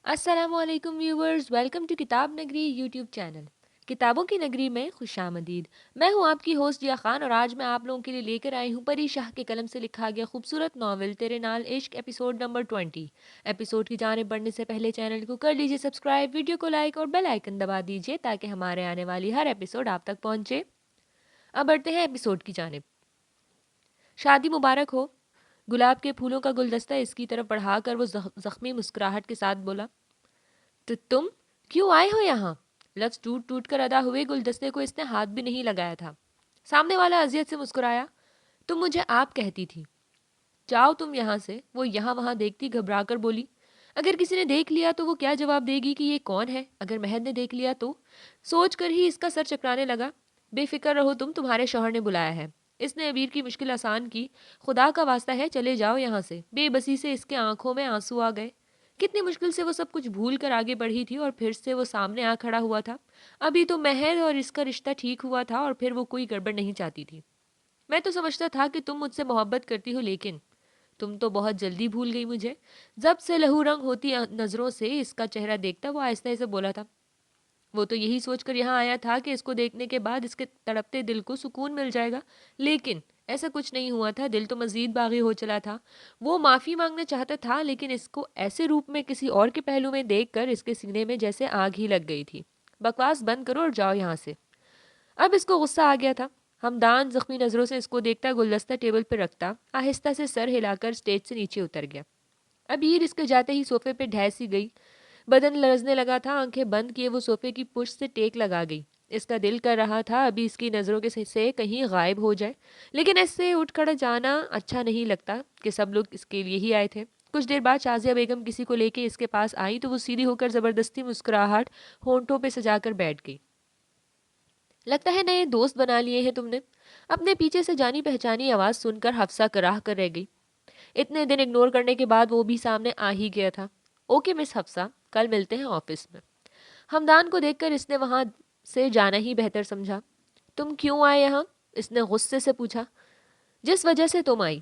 السلام علیکم viewers, welcome to کتاب نگری یوٹیوب چینل۔ کتابوں کی نگری میں خوش آمدید۔ میں ہوں آپ کی ہوسٹ دیا خان، اور آج میں آپ لوگوں کے لیے لے کر آئی ہوں پری شاہ کے قلم سے لکھا گیا خوبصورت ناول تیرے نال عشق ایپیسوڈ نمبر 20۔ ایپیسوڈ کی جانب بڑھنے سے پہلے چینل کو کر لیجیے سبسکرائب، ویڈیو کو لائک اور بیل آئیکن دبا دیجیے تاکہ ہمارے آنے والی ہر ایپیسوڈ آپ تک پہنچے۔ اب بڑھتے ہیں ایپیسوڈ کی جانب۔ شادی مبارک ہو۔ گلاب کے پھولوں کا گلدستہ اس کی طرف بڑھا کر وہ زخمی مسکراہٹ کے ساتھ بولا، تو تم کیوں آئے ہو یہاں؟ لفظ ٹوٹ ٹوٹ کر ادا ہوئے، گلدستے کو اس نے ہاتھ بھی نہیں لگایا تھا۔ سامنے والا اذیت سے مسکرایا، تم مجھے آپ کہتی تھی، جاؤ تم یہاں سے۔ وہ یہاں وہاں دیکھتی گھبرا کر بولی، اگر کسی نے دیکھ لیا تو وہ کیا جواب دے گی کہ یہ کون ہے؟ اگر مہر نے دیکھ لیا تو؟ سوچ کر ہی اس کا سر چکرانے لگا۔ بے فکر رہو تم، تمہارے شوہر نے بلایا ہے۔ اس نے ابیر کی مشکل آسان کی، خدا کا واسطہ ہے چلے جاؤ یہاں سے۔ بے بسی سے اس کے آنکھوں میں آنسو آ گئے۔ کتنی مشکل سے وہ سب کچھ بھول کر آگے بڑھی تھی، اور پھر سے وہ سامنے آ کھڑا ہوا تھا۔ ابھی تو مہر اور اس کا رشتہ ٹھیک ہوا تھا، اور پھر وہ کوئی گڑبڑ نہیں چاہتی تھی۔ میں تو سمجھتا تھا کہ تم مجھ سے محبت کرتی ہو، لیکن تم تو بہت جلدی بھول گئی مجھے۔ ضبط سے لہو رنگ ہوتی نظروں سے اس کا چہرہ دیکھتا وہ آہستہ سے بولا تھا، وہ تو یہی سوچ کر یہاں آیا تھا کہ اس کو دیکھنے کے بعد اس کے تڑپتے دل کو سکون مل جائے گا، لیکن ایسا کچھ نہیں ہوا تھا۔ دل تو مزید باغی ہو چلا تھا۔ وہ معافی مانگنا چاہتا تھا، لیکن اس کو ایسے روپ میں کسی اور کے پہلو میں دیکھ کر اس کے سینے میں جیسے آگ ہی لگ گئی تھی۔ بکواس بند کرو اور جاؤ یہاں سے۔ اب اس کو غصہ آ گیا تھا۔ ہمدان زخمی نظروں سے اس کو دیکھتا گلدستہ ٹیبل پر رکھتا آہستہ سے سر ہلا کر سٹیج سے نیچے اتر گیا۔ ابیر اس کے جاتے ہی صوفے پہ ڈھہ سی گئی، بدن لرزنے لگا تھا۔ آنکھیں بند کیے وہ صوفے کی پشت سے ٹیک لگا گئی۔ اس کا دل کر رہا تھا ابھی اس کی نظروں کے سے کہیں غائب ہو جائے، لیکن ایسے اٹھ کھڑا جانا اچھا نہیں لگتا کہ سب لوگ اس کے لیے ہی آئے تھے۔ کچھ دیر بعد شازیہ بیگم کسی کو لے کے اس کے پاس آئی تو وہ سیدھی ہو کر زبردستی مسکراہٹ ہونٹوں پہ سجا کر بیٹھ گئی۔ لگتا ہے نئے دوست بنا لیے ہیں تم نے؟ اپنے پیچھے سے جانی پہچانی آواز سن کر حفصہ کراہ کر رہ گئی۔ اتنے دن اگنور کرنے کے بعد وہ بھی سامنے آ ہی گیا تھا۔ اوکے مس حفصہ، کل ملتے ہیں آفس میں۔ ہمدان کو دیکھ کر اس نے وہاں سے جانا ہی بہتر سمجھا۔ تم کیوں آئے یہاں؟ اس نے غصے سے پوچھا۔ جس وجہ سے تم آئی۔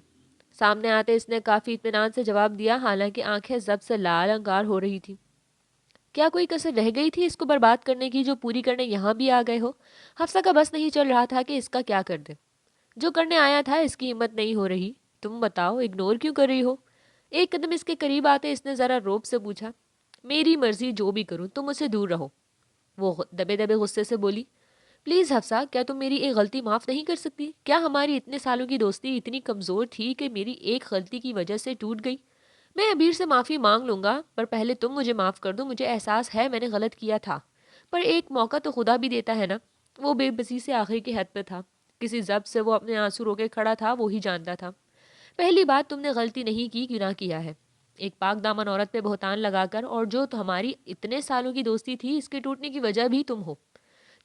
سامنے آتے اس نے کافی اطمینان سے جواب دیا، حالانکہ آنکھیں ضبط سے لال انگار ہو رہی تھی۔ کیا کوئی کسر رہ گئی تھی اس کو برباد کرنے کی جو پوری کرنے یہاں بھی آ گئے ہو؟ حفصہ کا بس نہیں چل رہا تھا کہ اس کا کیا کر دے۔ جو کرنے آیا تھا اس کی ہمت نہیں ہو رہی۔ تم بتاؤ اگنور کیوں کر رہی ہو؟ ایک قدم اس کے قریب آتے اس نے ذرا روب سے پوچھا۔ میری مرضی، جو بھی کروں، تم مجھ سے دور رہو۔ وہ دبے دبے غصے سے بولی، پلیز حفصہ، کیا تم میری ایک غلطی معاف نہیں کر سکتی؟ کیا ہماری اتنے سالوں کی دوستی اتنی کمزور تھی کہ میری ایک غلطی کی وجہ سے ٹوٹ گئی؟ میں ابیر سے معافی مانگ لوں گا، پر پہلے تم مجھے معاف کر دو۔ مجھے احساس ہے میں نے غلط کیا تھا، پر ایک موقع تو خدا بھی دیتا ہے نا۔ وہ بے بسی سے آخر کی حد پہ تھا۔ کسی ضبط سے وہ اپنے آنسو روکے کھڑا تھا، وہی جانتا تھا۔ پہلی بات، تم نے غلطی نہیں کی، گناہ کیا ہے، ایک پاک دامن عورت پہ بہتان لگا کر، اور جو ہماری اتنے سالوں کی دوستی تھی اس کے ٹوٹنے کی وجہ بھی تم ہو۔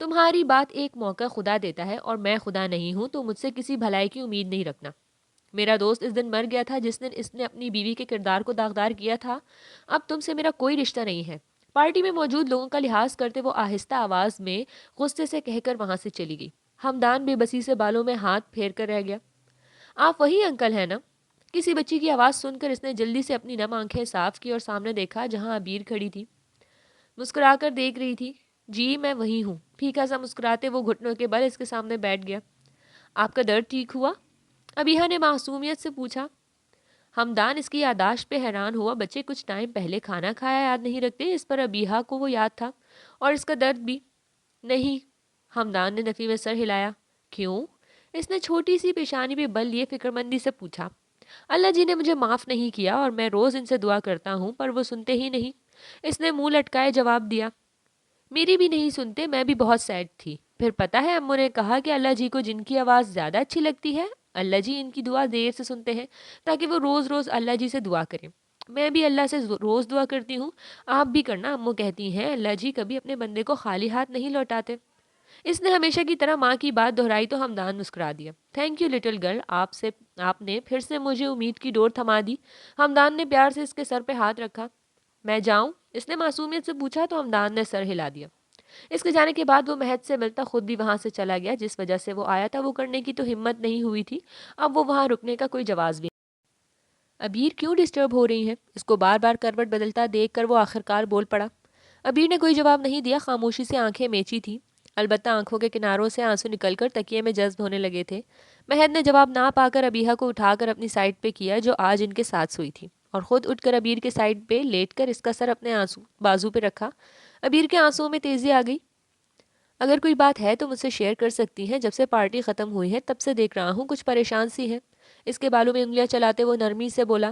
تمہاری بات ایک موقع خدا دیتا ہے، اور میں خدا نہیں ہوں، تو مجھ سے کسی بھلائی کی امید نہیں رکھنا۔ میرا دوست اس دن مر گیا تھا جس نے اپنی بیوی کے کردار کو داغدار کیا تھا۔ اب تم سے میرا کوئی رشتہ نہیں ہے۔ پارٹی میں موجود لوگوں کا لحاظ کرتے وہ آہستہ آواز میں غصے سے کہہ کر وہاں سے چلی گئی۔ ہمدان بے بسی سے بالوں میں ہاتھ پھیر کر رہ گیا۔ آپ وہی انکل ہیں نا؟ کسی بچی کی آواز سن کر اس نے جلدی سے اپنی نم آنکھیں صاف کی اور سامنے دیکھا جہاں ابیر کھڑی تھی۔ مسکرا کر دیکھ رہی تھی۔ جی میں وہی ہوں۔ پھیکا سا مسکراتے وہ گھٹنوں کے بل اس کے سامنے بیٹھ گیا۔ آپ کا درد ٹھیک ہوا؟ ابیہا نے معصومیت سے پوچھا۔ ہمدان اس کی یادداشت پہ حیران ہوا۔ بچے کچھ ٹائم پہلے کھانا کھایا یاد نہیں رکھتے، اس پر ابیہا کو وہ یاد تھا، اور اس کا درد بھی نہیں۔ ہمدان نے نفی میں سر ہلایا۔ کیوں؟ اس نے چھوٹی سی پیشانی پہ بل لیے فکرمندی سے پوچھا۔ اللہ جی نے مجھے معاف نہیں کیا، اور میں روز ان سے دعا کرتا ہوں، پر وہ سنتے ہی نہیں۔ اس نے منہ لٹکائے جواب دیا۔ میری بھی نہیں سنتے، میں بھی بہت سیڈ تھی۔ پھر پتہ ہے امو نے کہا کہ اللہ جی کو جن کی آواز زیادہ اچھی لگتی ہے، اللہ جی ان کی دعا دیر سے سنتے ہیں، تاکہ وہ روز روز اللہ جی سے دعا کریں۔ میں بھی اللہ سے روز دعا کرتی ہوں، آپ بھی کرنا۔ امو کہتی ہیں اللہ جی کبھی اپنے بندے کو خالی ہاتھ نہیں لوٹاتے۔ اس نے ہمیشہ کی طرح ماں کی بات دہرائی تو ہمدان مسکرا دیا۔ تھینک یو لٹل گرل، آپ نے پھر سے مجھے امید کی ڈور تھما دی۔ ہمدان نے پیار سے اس کے سر پہ ہاتھ رکھا۔ میں جاؤں؟ اس نے معصومیت سے پوچھا تو ہمدان نے سر ہلا دیا۔ اس کے جانے کے بعد وہ مہد سے ملتا خود بھی وہاں سے چلا گیا۔ جس وجہ سے وہ آیا تھا وہ کرنے کی تو ہمت نہیں ہوئی تھی، اب وہ وہاں رکنے کا کوئی جواز بھی۔ ابیر کیوں ڈسٹرب ہو رہی ہیں؟ اس کو بار بار کروٹ بدلتا دیکھ کر وہ آخرکار بول پڑا۔ ابیر نے کوئی جواب نہیں دیا، خاموشی سے آنکھیں میچی تھی، البتہ آنکھوں کے کناروں سے آنسو نکل کر تکیے میں جذب ہونے لگے تھے۔ مہد نے جواب نہ پا کر ابیہا کو اٹھا کر اپنی سائڈ پہ کیا جو آج ان کے ساتھ سوئی تھی، اور خود اٹھ کر ابیر کے سائڈ پہ لیٹ کر اس کا سر اپنے بازو پہ رکھا۔ ابیر کے آنسوؤں میں تیزی آ گئی۔ اگر کوئی بات ہے تو مجھ سے شیئر کر سکتی ہیں، جب سے پارٹی ختم ہوئی ہے تب سے دیکھ رہا ہوں کچھ پریشان سی ہے۔ اس کے بالوں میں انگلیاں چلاتے وہ نرمی سے بولا،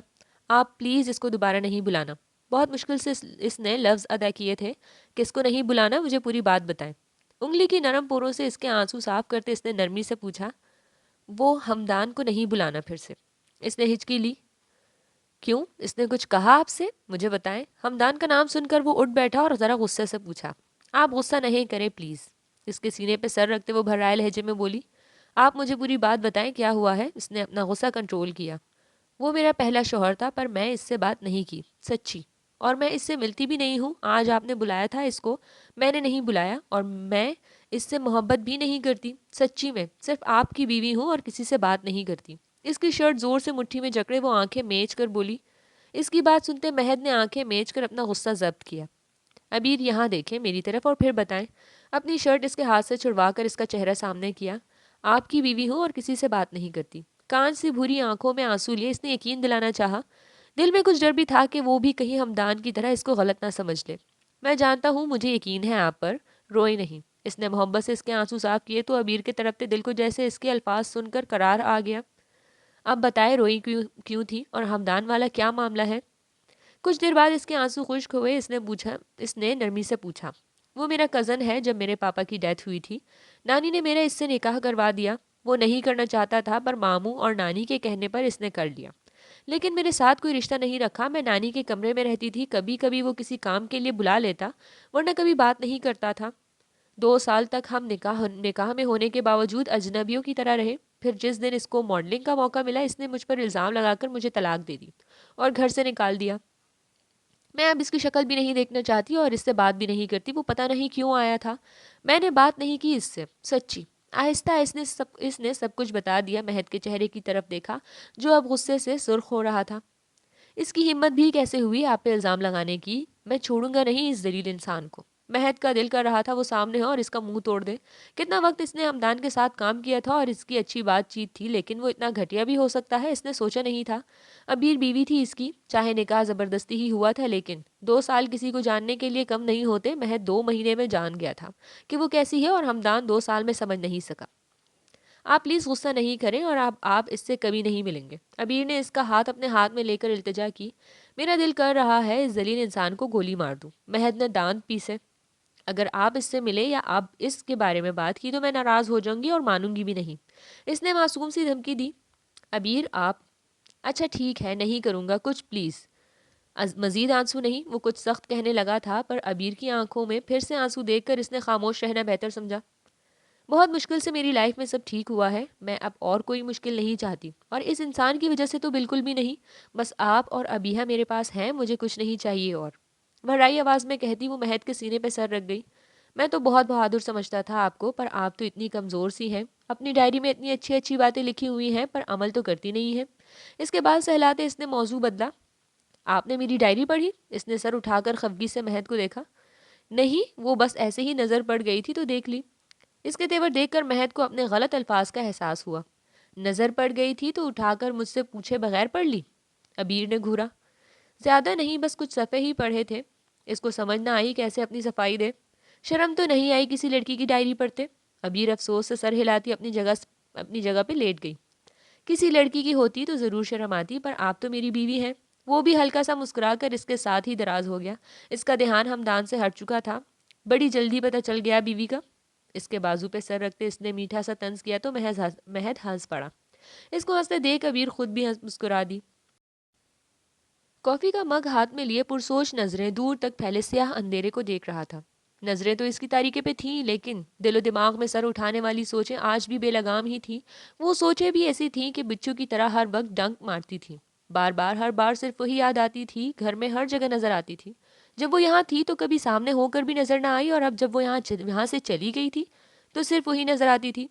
آپ پلیز اس کو دوبارہ نہیں بلانا۔ بہت مشکل سے اس نے لفظ ادا کیے تھے کہ اس کو نہیں بلانا، مجھے پوری بات بتائیں۔ انگلی کی نرم پوروں سے اس کے آنسو صاف کرتے اس نے نرمی سے پوچھا، وہ ہمدان کو نہیں بلانا پھر سے؟ اس نے ہچکی لی۔ کیوں؟ اس نے کچھ کہا آپ سے؟ مجھے بتائیں۔ ہمدان کا نام سن کر وہ اٹھ بیٹھا اور ذرا غصے سے پوچھا، آپ غصہ نہیں کریں پلیز۔ اس کے سینے پہ سر رکھتے وہ بھرائے لہجے میں بولی، آپ مجھے پوری بات بتائیں، کیا ہوا ہے؟ اس نے اپنا غصہ کنٹرول کیا۔ وہ میرا پہلا شوہر تھا، پر میں اس سے بات نہیں کی، سچی، اور میں اس سے ملتی بھی نہیں ہوں۔ آج آپ نے بلایا تھا اس کو، میں نے نہیں بلایا، اور میں اس سے محبت بھی نہیں کرتی، سچی میں صرف آپ کی بیوی ہوں اور کسی سے بات نہیں کرتی۔ اس کی شرٹ زور سے مٹھی میں جکڑے وہ آنکھیں میچ کر بولی۔ اس کی بات سنتے مہد نے آنکھیں میچ کر اپنا غصہ ضبط کیا۔ ابیر یہاں دیکھیں میری طرف اور پھر بتائیں۔ اپنی شرٹ اس کے ہاتھ سے چھڑوا کر اس کا چہرہ سامنے کیا۔ آپ کی بیوی ہوں اور کسی سے بات نہیں کرتی۔ کان سے بھوری آنکھوں میں آنسو لیے اس نے یقین دلانا چاہا۔ دل میں کچھ ڈر بھی تھا کہ وہ بھی کہیں ہمدان کی طرح اس کو غلط نہ سمجھ لے۔ میں جانتا ہوں، مجھے یقین ہے آپ پر، روئے نہیں۔ اس نے محبت سے اس کے آنسو صاف کیے تو ابیر کے طرف دل کو جیسے اس کے الفاظ سن کر قرار آ گیا۔ اب بتائے روئی کیوں تھی، اور ہمدان والا کیا معاملہ ہے؟ کچھ دیر بعد اس کے آنسو خشک ہوئے اس نے نرمی سے پوچھا، وہ میرا کزن ہے۔ جب میرے پاپا کی ڈیتھ ہوئی تھی نانی نے میرا اس سے نکاح کروا دیا۔ وہ نہیں کرنا چاہتا تھا، پر ماموں اور نانی کے کہنے پر اس نے کر لیا۔ لیکن میرے ساتھ کوئی رشتہ نہیں رکھا۔ میں نانی کے کمرے میں رہتی تھی، کبھی کبھی وہ کسی کام کے لیے بلا لیتا، ورنہ کبھی بات نہیں کرتا تھا۔ 2 سال تک ہم نکاح میں ہونے کے باوجود اجنبیوں کی طرح رہے۔ پھر جس دن اس کو ماڈلنگ کا موقع ملا اس نے مجھ پر الزام لگا کر مجھے طلاق دے دی اور گھر سے نکال دیا۔ میں اب اس کی شکل بھی نہیں دیکھنا چاہتی اور اس سے بات بھی نہیں کرتی۔ وہ پتہ نہیں کیوں آیا تھا، میں نے بات نہیں کی اس سے، سچی۔ آہستہ اس نے سب کچھ بتا دیا۔ مہد کے چہرے کی طرف دیکھا جو اب غصے سے سرخ ہو رہا تھا۔ اس کی ہمت بھی کیسے ہوئی آپ پہ الزام لگانے کی؟ میں چھوڑوں گا نہیں اس ذلیل انسان کو۔ مہد کا دل کر رہا تھا وہ سامنے ہو اور اس کا منہ توڑ دے۔ کتنا وقت اس نے ہمدان کے ساتھ کام کیا تھا اور اس کی اچھی بات چیت تھی، لیکن وہ اتنا گھٹیا بھی ہو سکتا ہے اس نے سوچا نہیں تھا۔ ابیر بیوی تھی اس کی، چاہے نکاح زبردستی ہی ہوا تھا، لیکن 2 سال کسی کو جاننے کے لیے کم نہیں ہوتے۔ مہد 2 مہینے میں جان گیا تھا کہ وہ کیسی ہے، اور ہمدان 2 سال میں سمجھ نہیں سکا۔ آپ پلیز غصہ نہیں کریں، اور آپ اس سے کبھی نہیں ملیں گے۔ ابیر نے اس کا ہاتھ اپنے ہاتھ میں لے کر التجا کی۔ میرا دل کر رہا ہے اس ذلیل انسان کو گولی مار دوں۔ مہد نے دانت پیسے، اگر آپ اس سے ملے یا آپ اس کے بارے میں بات کی تو میں ناراض ہو جاؤں گی اور مانوں گی بھی نہیں۔ اس نے معصوم سی دھمکی دی۔ ابیر آپ، اچھا ٹھیک ہے، نہیں کروں گا کچھ، پلیز۔ مزید آنسو نہیں، وہ کچھ سخت کہنے لگا تھا، پر ابیر کی آنکھوں میں پھر سے آنسو دیکھ کر اس نے خاموش رہنا بہتر سمجھا۔ بہت مشکل سے میری لائف میں سب ٹھیک ہوا ہے، میں اب اور کوئی مشکل نہیں چاہتی، اور اس انسان کی وجہ سے تو بالکل بھی نہیں۔ بس آپ اور ابیہا میرے پاس ہیں، مجھے کچھ نہیں چاہیے اور۔ بھرائی آواز میں کہتی وہ مہد کے سینے پہ سر رکھ گئی۔ میں تو بہت بہادر سمجھتا تھا آپ کو، پر آپ تو اتنی کمزور سی ہیں۔ اپنی ڈائری میں اتنی اچھی اچھی باتیں لکھی ہوئی ہیں، پر عمل تو کرتی نہیں ہے۔ اس کے بعد سہلاتے اس نے موضوع بدلا۔ آپ نے میری ڈائری پڑھی؟ اس نے سر اٹھا کر خفگی سے مہد کو دیکھا۔ نہیں، وہ بس ایسے ہی نظر پڑ گئی تھی تو دیکھ لی۔ اس کے تیور دیکھ کر مہد کو اپنے غلط الفاظ کا احساس ہوا۔ نظر پڑ گئی تھی تو اٹھا کر مجھ سے پوچھے بغیر پڑھ لی؟ ابیر نے گھورا۔ زیادہ نہیں، بس کچھ صفحے ہی پڑھے تھے۔ اس کو سمجھ نہ آئی کیسے اپنی صفائی دے۔ شرم تو نہیں آئی کسی لڑکی کی ڈائری پڑھتے؟ ابیر افسوس سے سر ہلاتی اپنی جگہ پہ لیٹ گئی۔ کسی لڑکی کی ہوتی تو ضرور شرم آتی، پر آپ تو میری بیوی ہیں۔ وہ بھی ہلکا سا مسکرا کر اس کے ساتھ ہی دراز ہو گیا۔ اس کا دھیان ہمدان سے ہٹ چکا تھا۔ بڑی جلدی پتہ چل گیا بیوی کا؟ اس کے بازو پہ سر رکھتے اس نے میٹھا سا طنز کیا تو مہد ہنس پڑا۔ اس کو ہنستے دیکھ ابیر خود بھی مسکرا دی۔ کافی کا مگ ہاتھ میں لیے پرسوچ نظریں دور تک پھیلے سیاہ اندھیرے کو دیکھ رہا تھا۔ نظریں تو اس کی تاریکی پہ تھیں، لیکن دل و دماغ میں سر اٹھانے والی سوچیں آج بھی بے لگام ہی تھیں۔ وہ سوچیں بھی ایسی تھیں کہ بچوں کی طرح ہر وقت ڈنک مارتی تھیں۔ ہر بار صرف وہی یاد آتی تھی، گھر میں ہر جگہ نظر آتی تھی۔ جب وہ یہاں تھی تو کبھی سامنے ہو کر بھی نظر نہ آئی، اور اب جب وہ یہاں سے چلی گئی تھی تو صرف وہی نظر آتی تھی۔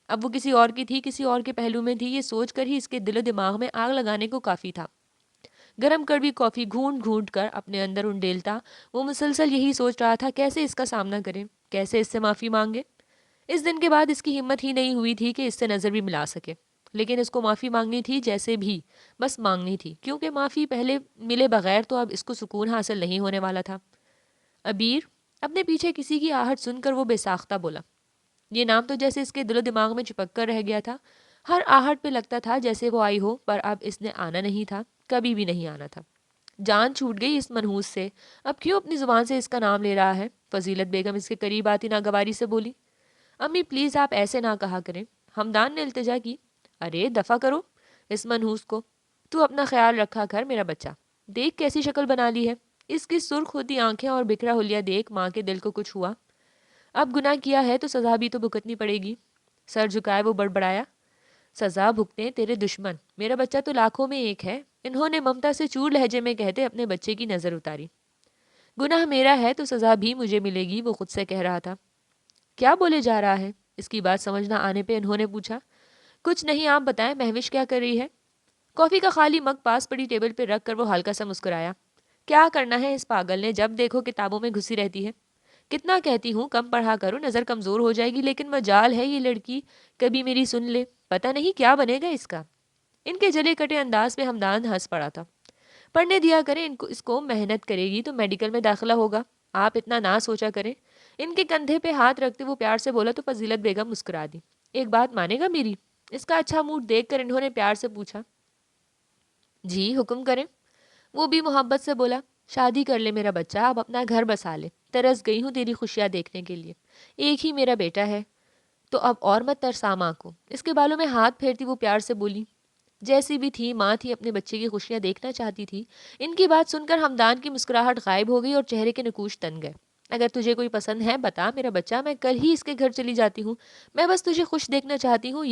اب وہ کسی اور کی تھی، کسی اور کے پہلو میں تھی۔ یہ سوچ کر ہی اس کے دل و دماغ میں آگ لگانے کو کافی تھا۔ گرم کڑوی کافی گھونٹ گھونٹ کر اپنے اندر انڈیلتا وہ مسلسل یہی سوچ رہا تھا کیسے اس کا سامنا کرے، کیسے اس سے معافی مانگے۔ اس دن کے بعد اس کی ہمت ہی نہیں ہوئی تھی کہ اس سے نظر بھی ملا سکے، لیکن اس کو معافی مانگنی تھی جیسے بھی، بس مانگنی تھی، کیونکہ معافی پہلے ملے بغیر تو اب اس کو سکون حاصل نہیں ہونے والا تھا۔ ابیر، اپنے پیچھے کسی کی آہٹ سن کر وہ بے ساختہ بولا۔ یہ نام تو جیسے اس کے دل و دماغ میں چپک کر رہ گیا تھا، ہر آہٹ پہ لگتا تھا جیسے وہ آئی ہو، پر اب اس نے آنا نہیں تھا، کبھی بھی نہیں آنا تھا۔ جان چھوٹ گئی اس منحوس سے، اب کیوں اپنی زبان سے اس کا نام لے رہا ہے؟ فضیلت بیگم اس کے قریب آتی ناگواری سے بولی۔ امی پلیز آپ ایسے نہ کہا کریں، ہمدان نے التجا کی۔ ارے دفع کرو اس منحوس کو، تو اپنا خیال رکھا کر میرا بچہ، دیکھ کیسی شکل بنا لی ہے۔ اس کی سرخ ہوتی آنکھیں اور بکھرا حلیہ دیکھ ماں کے دل کو کچھ ہوا۔ اب گناہ کیا ہے تو سزا بھی تو بھگتنی پڑے گی۔ سر جھکائے وہ بڑبڑایا۔ سزا بھگتیں تیرے دشمن، میرا بچہ تو لاکھوں میں ایک ہے، انہوں نے ممتا سے چور لہجے میں کہتے اپنے بچے کی نظر اتاری۔ گناہ میرا ہے تو سزا بھی مجھے ملے گی، وہ خود سے کہہ رہا تھا۔ کیا بولے جا رہا ہے؟ اس کی بات سمجھ نہ آنے پہ انہوں نے پوچھا۔ کچھ نہیں، آپ بتائیں مہوش کیا کر رہی ہے؟ کافی کا خالی مگ پاس پڑی ٹیبل پہ رکھ کر وہ ہلکا سا مسکرایا۔ کیا کرنا ہے اس پاگل نے، جب دیکھو کتابوں میں گھسی رہتی ہے۔ کتنا کہتی ہوں کم پڑھا کرو، نظر کمزور ہو جائے گی، لیکن مجال ہے یہ لڑکی کبھی میری سن لے، پتہ نہیں کیا بنے گا اس کا۔ ان کے جلے کٹے انداز پہ ہمدان ہنس پڑا تھا۔ پڑھنے دیا کریں اس کو، محنت کرے گی تو میڈیکل میں داخلہ ہوگا، آپ اتنا نہ سوچا کریں۔ ان کے کندھے پہ ہاتھ رکھتے وہ پیار سے بولا تو فضیلت بیگم مسکرا دی۔ ایک بات مانے گا میری؟ اس کا اچھا موڈ دیکھ کر انہوں نے پیار سے پوچھا۔ جی حکم کریں۔ وہ بھی محبت سے بولا۔ شادی کر لے میرا بچہ، اب اپنا گھر بسا لے، ترس گئی ہوں تیری خوشیاں دیکھنے کے لیے، ایک ہی میرا بیٹا ہے تو اب اور مت ترسا ماں کو۔ اس کے بالوں میں ہاتھ پھیرتی وہ پیار سے بولی۔ جیسی بھی تھی ماں تھی، اپنے بچے کی خوشیاں دیکھنا چاہتی تھی۔ ان کی بات سن کر ہمدان کی مسکراہٹ غائب ہو گئی اور چہرے کے نکوش تن گئے۔ اگر تجھے کوئی پسند ہے بتا میرا بچہ، میں کل ہی اس کے گھر چلی جاتی ہوں، میں بس تجھے خوش دیکھنا چاہتی ہوں۔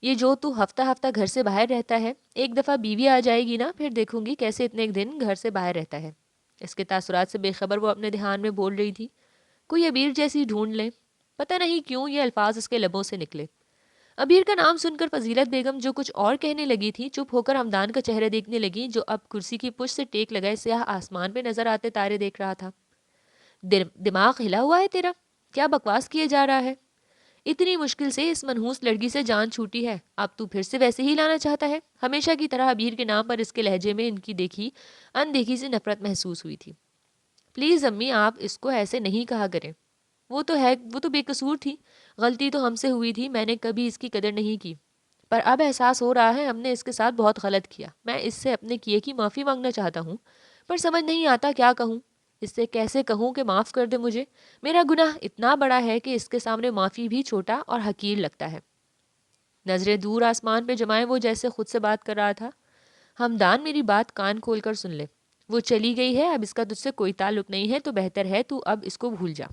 یہ جو تو ہفتہ ہفتہ گھر سے باہر رہتا ہے، ایک دفعہ بیوی آ جائے گی نا، پھر دیکھوں گی کیسے اتنے ایک دن گھر سے باہر رہتا ہے۔ اس کے تاثرات سے بے خبر وہ اپنے دھیان میں بول رہی تھی، کوئی ابیر جیسی ڈھونڈ لیں۔ پتہ نہیں کیوں یہ الفاظ اس کے لبوں سے نکلے۔ ابیر کا نام سن کر فضیلت بیگم جو کچھ اور کہنے لگی تھی، چپ ہو کر ہمدان کا چہرہ دیکھنے لگی، جو اب کرسی کی پشت سے ٹیک لگائے سیاہ آسمان پہ نظر آتے تارے دیکھ رہا تھا۔ دماغ ہلا ہوا ہے تیرا؟ کیا بکواس کیے جا رہا ہے؟ اتنی مشکل سے اس منحوس لڑکی سے جان چھوٹی ہے، اب تو پھر سے ویسے ہی لانا چاہتا ہے؟ ہمیشہ کی طرح ابیر کے نام پر اس کے لہجے میں ان کی اندیکھی سے نفرت محسوس ہوئی تھی۔ پلیز امی آپ اس کو ایسے نہیں کہا کریں، وہ تو بے قصور تھی، غلطی تو ہم سے ہوئی تھی، میں نے کبھی اس کی قدر نہیں کی، پر اب احساس ہو رہا ہے ہم نے اس کے ساتھ بہت غلط کیا۔ میں اس سے اپنے کیے کی معافی مانگنا چاہتا ہوں، پر سمجھ نہیں آتا کیا کہوں، اس سے کیسے کہوں کہ معاف کر دے مجھے؟ میرا گناہ اتنا بڑا ہے کہ اس کے سامنے معافی بھی چھوٹا اور حقیر لگتا ہے۔ نظریں دور آسمان پہ جمائے وہ جیسے خود سے بات کر رہا تھا۔ ہمدان میری بات کان کھول کر سن لے، وہ چلی گئی ہے، اب اس کا تجھ سے کوئی تعلق نہیں ہے، تو بہتر ہے تو اب اس کو بھول جا۔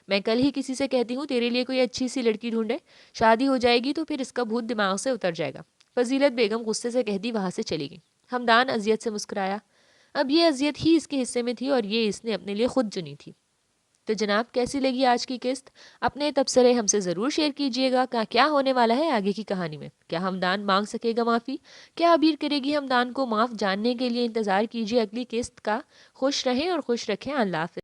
میں کل ہی کسی سے کہتی ہوں تیرے لیے کوئی اچھی سی لڑکی ڈھونڈے، شادی ہو جائے گی تو پھر اس کا بھوت دماغ سے اتر جائے گا۔ فضیلت بیگم غصے سے کہتی وہاں سے چلی گئی۔ ہمدان اذیت سے مسکرایا۔ اب یہ اذیت ہی اس کے حصے میں تھی اور یہ اس نے اپنے لیے خود چنی تھی۔ تو جناب کیسی لگی آج کی قسط؟ اپنے تبصرے ہم سے ضرور شیئر کیجیے گا۔ کیا ہونے والا ہے آگے کی کہانی میں؟ کیا ہمدان مانگ سکے گا معافی؟ کیا ابیر کرے گی ہمدان کو معاف؟ جاننے کے لیے انتظار کیجیے اگلی قسط کا۔ خوش رہیں اور خوش رکھیں۔ اللہ حافظ۔